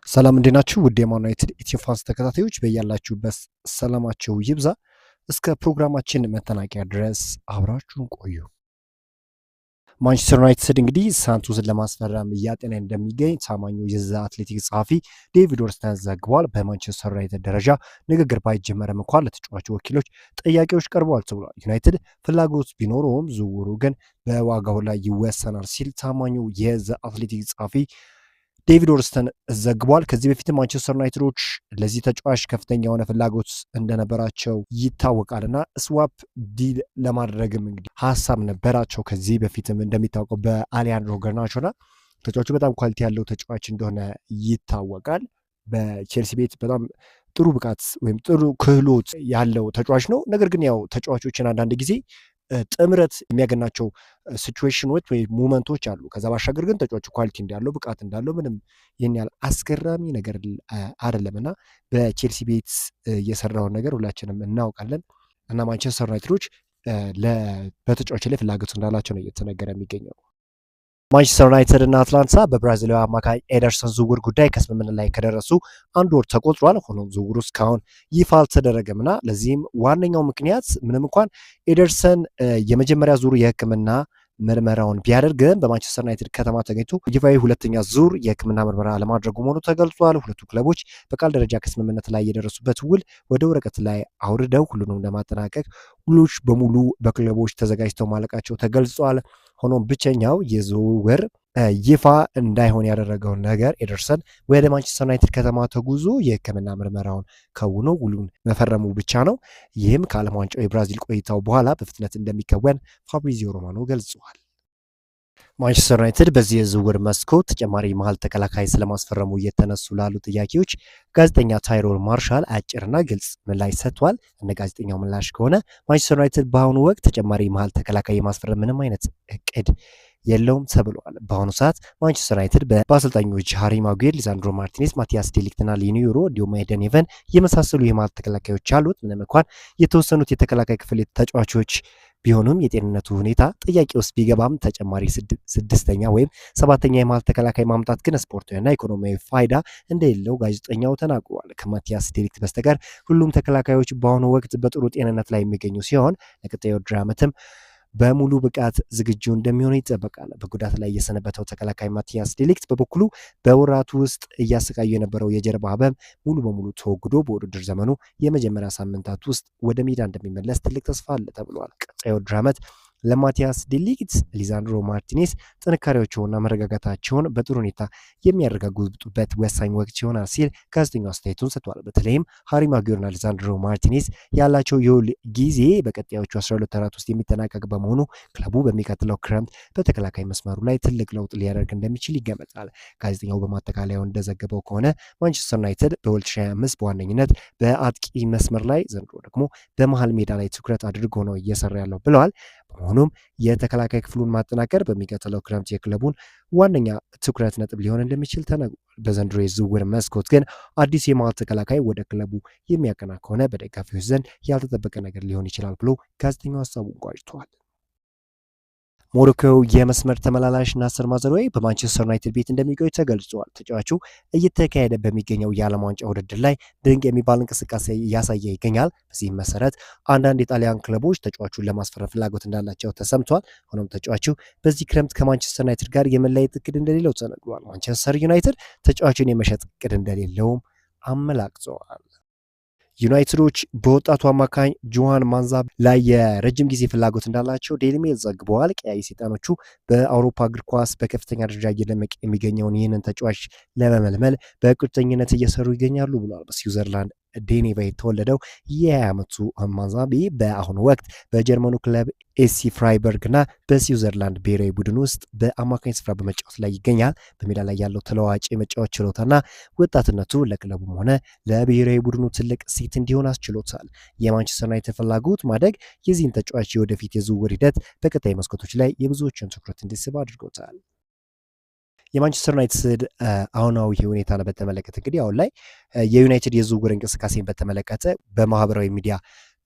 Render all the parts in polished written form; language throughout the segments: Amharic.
ሰላም እንዴት ናችሁ? ውድ የማን ዩናይትድ ኢትዮ ፋንስ ተከታታዮች በያላችሁበት ሰላማችሁ ይብዛ። እስከ ፕሮግራማችን መጠናቂያ ድረስ አብራችሁን ቆዩ። ማንቸስተር ዩናይትድ እንግዲህ ሳንቶስን ለማስፈረም እያጤነ እንደሚገኝ ታማኙ የዛ አትሌቲክስ ጸሐፊ ዴቪድ ኦርንስታይን ዘግቧል። በማንቸስተር ዩናይትድ ደረጃ ንግግር ባይጀመርም እንኳን ለተጫዋቹ ወኪሎች ጥያቄዎች ቀርበዋል ተብሏል። ዩናይትድ ፍላጎት ቢኖረውም ዝውውሩ ግን በዋጋው ላይ ይወሰናል ሲል ታማኙ የዛ አትሌቲክስ ጸሐፊ ዴቪድ ኦርንስታይን ዘግቧል። ከዚህ በፊት ማንቸስተር ዩናይትዶች ለዚህ ተጫዋች ከፍተኛ የሆነ ፍላጎት እንደነበራቸው ይታወቃልና ስዋፕ ዲል ለማድረግም እንግዲህ ሀሳብ ነበራቸው። ከዚህ በፊትም እንደሚታወቀው በአሊያንድሮ ገርናቾና ተጫዋቹ በጣም ኳሊቲ ያለው ተጫዋች እንደሆነ ይታወቃል። በቼልሲ ቤት በጣም ጥሩ ብቃት ወይም ጥሩ ክህሎት ያለው ተጫዋች ነው። ነገር ግን ያው ተጫዋቾችን አንዳንድ ጊዜ ጥምረት የሚያገናቸው ሲቹዌሽኖች ወይ ሞመንቶች አሉ። ከዛ ባሻገር ግን ተጫዋቹ ኳሊቲ እንዳለው ብቃት እንዳለው ምንም ይህን ያህል አስገራሚ ነገር አይደለም እና በቼልሲ ቤት የሰራውን ነገር ሁላችንም እናውቃለን እና ማንቸስተር ዩናይትዶች በተጫዋች ላይ ፍላጎት እንዳላቸው ነው እየተነገረ የሚገኘው። ማንቸስተር ዩናይትድ እና አትላንታ በብራዚላዊ አማካይ ኤደርሰን ዝውውር ጉዳይ ከስምምነት ላይ ከደረሱ አንድ ወር ተቆጥሯል። ሆኖም ዝውውሩ እስካሁን ይፋ አልተደረገም እና ለዚህም ዋነኛው ምክንያት ምንም እንኳን ኤደርሰን የመጀመሪያ ዙር የሕክምና ምርመራውን ቢያደርግም በማንቸስተር ዩናይትድ ከተማ ተገኝቶ ይፋዊ ሁለተኛ ዙር የሕክምና ምርመራ ለማድረጉ መሆኑ ተገልጿል። ሁለቱ ክለቦች በቃል ደረጃ ከስምምነት ላይ የደረሱበት ውል ወደ ወረቀት ላይ አውርደው ሁሉንም ለማጠናቀቅ ውሎች በሙሉ በክለቦች ተዘጋጅተው ማለቃቸው ተገልጿል። ሆኖም ብቸኛው የዝውውር ይፋ እንዳይሆን ያደረገው ነገር ኤደርሰን ወደ ማንቸስተር ዩናይትድ ከተማ ተጉዞ የሕክምና ምርመራውን ከውኖ ውሉን መፈረሙ ብቻ ነው። ይህም ከዓለም ዋንጫው የብራዚል ቆይታው በኋላ በፍጥነት እንደሚከወን ፋብሪዚዮ ሮማኖ ገልጸዋል። ማንቸስተር ዩናይትድ በዚህ የዝውውር መስኮት ተጨማሪ መሀል ተከላካይ ስለማስፈረሙ እየተነሱ ላሉ ጥያቄዎች ጋዜጠኛ ታይሮን ማርሻል አጭርና ግልጽ ምላሽ ሰጥቷል። እንደ ጋዜጠኛው ምላሽ ከሆነ ማንቸስተር ዩናይትድ በአሁኑ ወቅት ተጨማሪ መሀል ተከላካይ የማስፈረም ምንም አይነት እቅድ የለውም ተብሏል። በአሁኑ ሰዓት ማንቸስተር ዩናይትድ በአሰልጣኞች ሃሪ ማጉዌር፣ ሊዛንድሮ ማርቲኔስ፣ ማቲያስ ዴሊክትና ሊኒ ዩሮ እንዲሁም ኤደን ኢቨን የመሳሰሉ የመሀል ተከላካዮች አሉት። ምንም እንኳን የተወሰኑት የተከላካይ ክፍል ተጫዋቾች ቢሆኑም የጤንነቱ ሁኔታ ጥያቄ ውስጥ ቢገባም ተጨማሪ ስድስተኛ ወይም ሰባተኛ የመሀል ተከላካይ ማምጣት ግን ስፖርታዊና ኢኮኖሚያዊ ፋይዳ እንደሌለው ጋዜጠኛው ተናግሯል። ከማቲያስ ዴሊክት በስተቀር ሁሉም ተከላካዮች በአሁኑ ወቅት በጥሩ ጤንነት ላይ የሚገኙ ሲሆን ለቀጣዩ ውድድር ዓመትም በሙሉ ብቃት ዝግጁ እንደሚሆኑ ይጠበቃል። በጉዳት ላይ የሰነበተው ተከላካይ ማቲያስ ዴሊክት በበኩሉ በወራቱ ውስጥ እያሰቃዩ የነበረው የጀርባ ህመም ሙሉ በሙሉ ተወግዶ በውድድር ዘመኑ የመጀመሪያ ሳምንታት ውስጥ ወደ ሜዳ እንደሚመለስ ትልቅ ተስፋ አለ ተብሏል። ቀጣዩ ውድድር ዓመት ለማቲያስ ዴሊክት ሊዛንድሮ ማርቲኔስ ጥንካሬያቸውና መረጋጋታቸውን በጥሩ ሁኔታ የሚያረጋግጡበት ወሳኝ ወቅት ይሆናል ሲል ጋዜጠኛው አስተያየቱን ሰጥቷል። በተለይም ሃሪ ማጉዌርና ሊዛንድሮ ማርቲኔስ ያላቸው የውል ጊዜ በቀጣዮቹ 12 ወራት ውስጥ የሚጠናቀቅ በመሆኑ ክለቡ በሚቀጥለው ክረምት በተከላካይ መስመሩ ላይ ትልቅ ለውጥ ሊያደርግ እንደሚችል ይገመታል። ጋዜጠኛው በማጠቃለያው እንደዘገበው ከሆነ ማንቸስተር ዩናይትድ በ2025 በዋነኝነት በአጥቂ መስመር ላይ ዘንድሮ ደግሞ በመሃል ሜዳ ላይ ትኩረት አድርጎ ነው እየሰራ ያለው ብለዋል። በመሆኑም የተከላካይ ክፍሉን ማጠናከር በሚቀጥለው ክረምት የክለቡን ዋነኛ ትኩረት ነጥብ ሊሆን እንደሚችል ተነግሯል። በዘንድሮ የዝውውር መስኮት ግን አዲስ የመሃል ተከላካይ ወደ ክለቡ የሚያቀና ከሆነ በደጋፊዎች ዘንድ ያልተጠበቀ ነገር ሊሆን ይችላል ብሎ ጋዜጠኛው ሀሳቡን ቋጭተዋል። ሞሮኮው የመስመር ተመላላሽ ናስር ማዘራዊ በማንቸስተር ዩናይትድ ቤት እንደሚቆይ ተገልጿል። ተጫዋቹ እየተካሄደ በሚገኘው የዓለም ዋንጫ ውድድር ላይ ድንቅ የሚባል እንቅስቃሴ እያሳየ ይገኛል። በዚህም መሰረት አንዳንድ የጣሊያን ክለቦች ተጫዋቹን ለማስፈረም ፍላጎት እንዳላቸው ተሰምቷል። ሆኖም ተጫዋቹ በዚህ ክረምት ከማንቸስተር ዩናይትድ ጋር የመለያየት እቅድ እንደሌለው ተነግሯል። ማንቸስተር ዩናይትድ ተጫዋቹን የመሸጥ እቅድ እንደሌለውም አመላክተዋል። ዩናይትዶች በወጣቱ አማካኝ ጆሃን ማንዛብ ላይ የረጅም ጊዜ ፍላጎት እንዳላቸው ዴይሊ ሜል ዘግበዋል። ቀያይ ሰይጣኖቹ በአውሮፓ እግር ኳስ በከፍተኛ ደረጃ እየደመቀ የሚገኘውን ይህንን ተጫዋች ለመመልመል በቁርጠኝነት እየሰሩ ይገኛሉ ብሏል። በስዊዘርላንድ ዴኔቫ የተወለደው የ20 ዓመቱ ማንዛቢ በአሁኑ ወቅት በጀርመኑ ክለብ ኤሲ ፍራይበርግ እና በስዊዘርላንድ ብሔራዊ ቡድን ውስጥ በአማካኝ ስፍራ በመጫወት ላይ ይገኛል። በሜዳ ላይ ያለው ተለዋዋጭ የመጫወት ችሎታና ወጣትነቱ ለክለቡም ሆነ ለብሔራዊ ቡድኑ ትልቅ ሴት እንዲሆን አስችሎታል። የማንቸስተር ዩናይትድ ፍላጎት ማደግ የዚህን ተጫዋች የወደፊት የዝውውር ሂደት በቀጣይ መስኮቶች ላይ የብዙዎችን ትኩረት እንዲስብ አድርጎታል። የማንቸስተር ዩናይትድ አሁናዊ ሁኔታን በተመለከተ እንግዲህ አሁን ላይ የዩናይትድ የዝውውር እንቅስቃሴን በተመለከተ በማህበራዊ ሚዲያ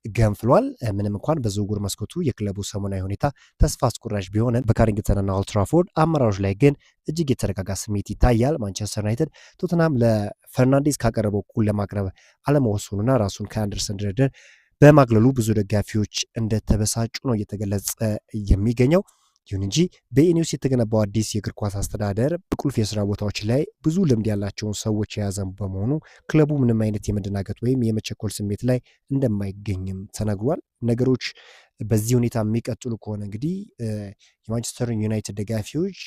ገንፍሏል። ምንም እንኳን በዝውውር መስኮቱ የክለቡ ሰሞናዊ ሁኔታ ተስፋ አስቆራጭ ቢሆንም በካሪንግተንና ኦልድ ትራፎርድ አመራሮች ላይ ግን እጅግ የተረጋጋ ስሜት ይታያል። ማንቸስተር ዩናይትድ ቶተንሃም ለፈርናንዴዝ ካቀረበው እኩል ለማቅረብ አለመወሰኑና ራሱን ከአንደርሰን ድርድር በማግለሉ ብዙ ደጋፊዎች እንደተበሳጩ ነው እየተገለጸ የሚገኘው። ይሁን እንጂ በኢኒውስ የተገነባው አዲስ የእግር ኳስ አስተዳደር በቁልፍ የስራ ቦታዎች ላይ ብዙ ልምድ ያላቸውን ሰዎች የያዘ በመሆኑ ክለቡ ምንም አይነት የመደናገጥ ወይም የመቸኮል ስሜት ላይ እንደማይገኝም ተነግሯል። ነገሮች በዚህ ሁኔታ የሚቀጥሉ ከሆነ እንግዲህ የማንቸስተር ዩናይትድ ደጋፊዎች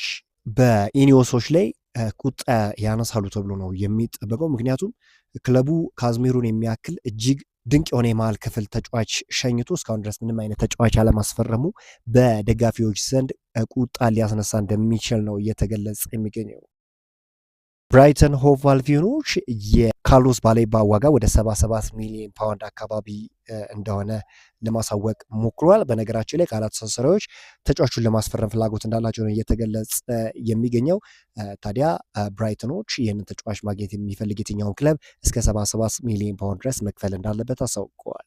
በኢኒዮሶች ላይ ቁጣ ያነሳሉ ተብሎ ነው የሚጠበቀው። ምክንያቱም ክለቡ ካዝሜሮን የሚያክል እጅግ ድንቅ የሆነ የመሃል ክፍል ተጫዋች ሸኝቶ እስካሁን ድረስ ምንም አይነት ተጫዋች አለማስፈረሙ በደጋፊዎች ዘንድ ቁጣ ሊያስነሳ እንደሚችል ነው እየተገለጸ የሚገኘው። ብራይተን ሆቭ አልቢዮኖች የካርሎስ ባሌባ ዋጋ ወደ 77 ሚሊዮን ፓውንድ አካባቢ እንደሆነ ለማሳወቅ ሞክሯል። በነገራችን ላይ ከአራት ሰንሰሪዎች ተጫዋቹን ለማስፈረም ፍላጎት እንዳላቸው ነው እየተገለጸ የሚገኘው። ታዲያ ብራይተኖች ይህንን ተጫዋች ማግኘት የሚፈልግ የትኛውን ክለብ እስከ 77 ሚሊዮን ፓውንድ ድረስ መክፈል እንዳለበት አሳውቀዋል።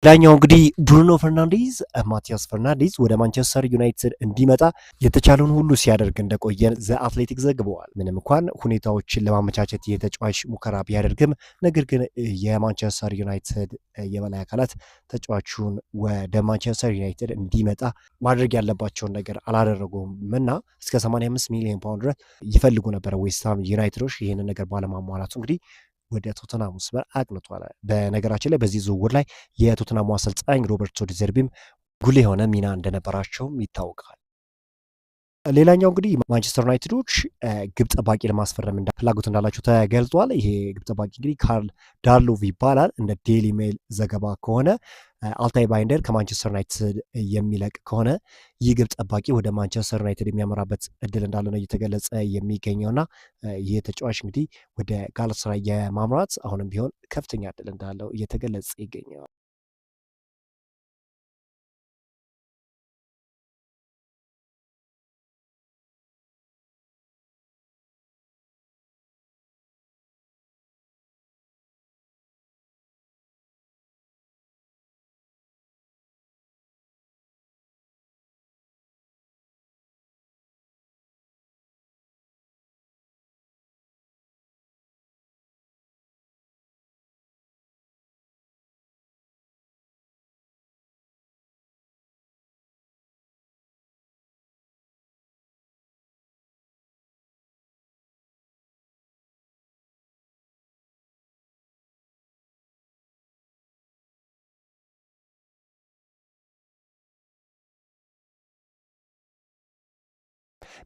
ሌላኛው እንግዲህ ብሩኖ ፈርናንዴዝ ማቲያስ ፈርናንዴዝ ወደ ማንቸስተር ዩናይትድ እንዲመጣ የተቻለውን ሁሉ ሲያደርግ እንደቆየ ዘ አትሌቲክ ዘግበዋል። ምንም እንኳን ሁኔታዎችን ለማመቻቸት የተጫዋች ሙከራ ቢያደርግም ነገር ግን የማንቸስተር ዩናይትድ የበላይ አካላት ተጫዋቹን ወደ ማንቸስተር ዩናይትድ እንዲመጣ ማድረግ ያለባቸውን ነገር አላደረጉም እና እስከ 85 ሚሊዮን ፓውንድ ድረስ ይፈልጉ ነበረ ዌስትሃም ዩናይትዶች። ይህንን ነገር ባለማሟላቱ እንግዲህ ወደ ቶተናም መስመር አቅንቷል። በነገራችን ላይ በዚህ ዝውውር ላይ የቶተናሙ አሰልጣኝ ሮበርቶ ዲዘርቢም ጉልህ የሆነ ሚና እንደነበራቸውም ይታወቃል። ሌላኛው እንግዲህ ማንቸስተር ዩናይትዶች ግብ ጠባቂ ለማስፈረም ፍላጎት እንዳላቸው ተገልጿል። ይሄ ግብ ጠባቂ እንግዲህ ካርል ዳርሎቭ ይባላል። እንደ ዴይሊ ሜል ዘገባ ከሆነ አልታይ ባይንደር ከማንቸስተር ዩናይትድ የሚለቅ ከሆነ ይህ ግብ ጠባቂ ወደ ማንቸስተር ዩናይትድ የሚያመራበት እድል እንዳለ ነው እየተገለጸ የሚገኘውና ይህ ተጫዋች እንግዲህ ወደ ጋላታሳራይ የማምራት አሁንም ቢሆን ከፍተኛ እድል እንዳለው እየተገለጸ ይገኛል።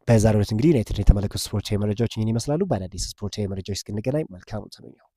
በዛሬው ዕለት እንግዲህ ዩናይትድን የተመለከቱ ስፖርታዊ መረጃዎች ይህን ይመስላሉ። በአዳዲስ ስፖርታዊ መረጃዎች እስክንገናኝ መልካም ተመኘሁ።